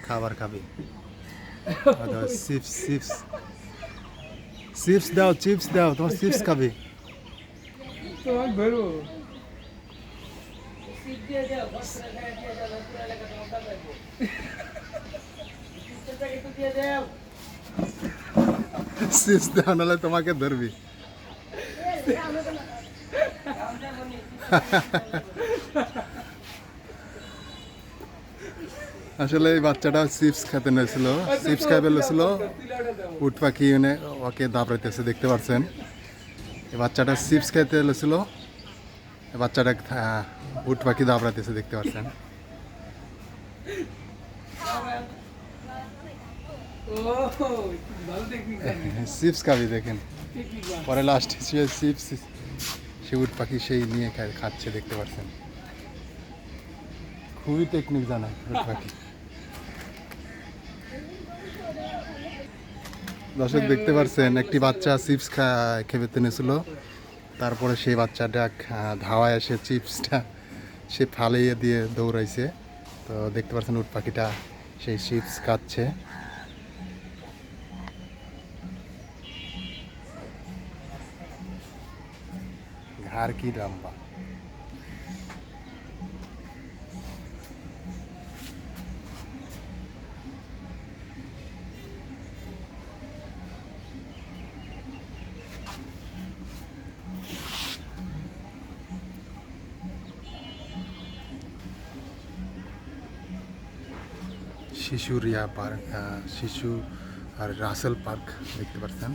খাবার খাবে। Chips chips chips দাও, চিপস দাও, তোমার চিপস খাবে। তোমার ধরবো চিপস দাও, নাহলে তোমাকে ধরবি। আসলে এই বাচ্চাটা চিপস খেতে নিয়েছিল, চিপস খাই ফেলেছিল। উট পাখি ওকে দাবড়াইতেছে, দেখতে পাচ্ছেন। এই বাচ্চাটা চিপস খাইতে এলেছিল, এই বাচ্চাটা উট পাখি দাবড়াইতেছে, দেখতে পাচ্ছেন। চিপস খাবি দেখেন, পরে লাস্ট চিপস সে উট পাখি সেই নিয়ে খাচ্ছে, দেখতে পাচ্ছেন। খুবই টেকনিক জানা উট পাখি। দর্শক দেখতে পাচ্ছেন, একটি বাচ্চা চিপস খেতে নিয়েছিল, তারপরে সেই বাচ্চাটা ধাওয়ায় এসে চিপসটা সে ফালিয়ে দিয়ে দৌড়াইছে। তো দেখতে পাচ্ছেন উট পাখিটা সেই চিপস খাচ্ছে। ঘাড় কি লম্বা। শিশুরিয়া পার্ক, শিশু আর রাসেল পার্ক দেখতে পাচ্ছেন।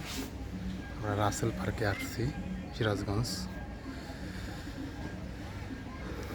আমরা রাসেল পার্কে আসছি, সিরাজগঞ্জ।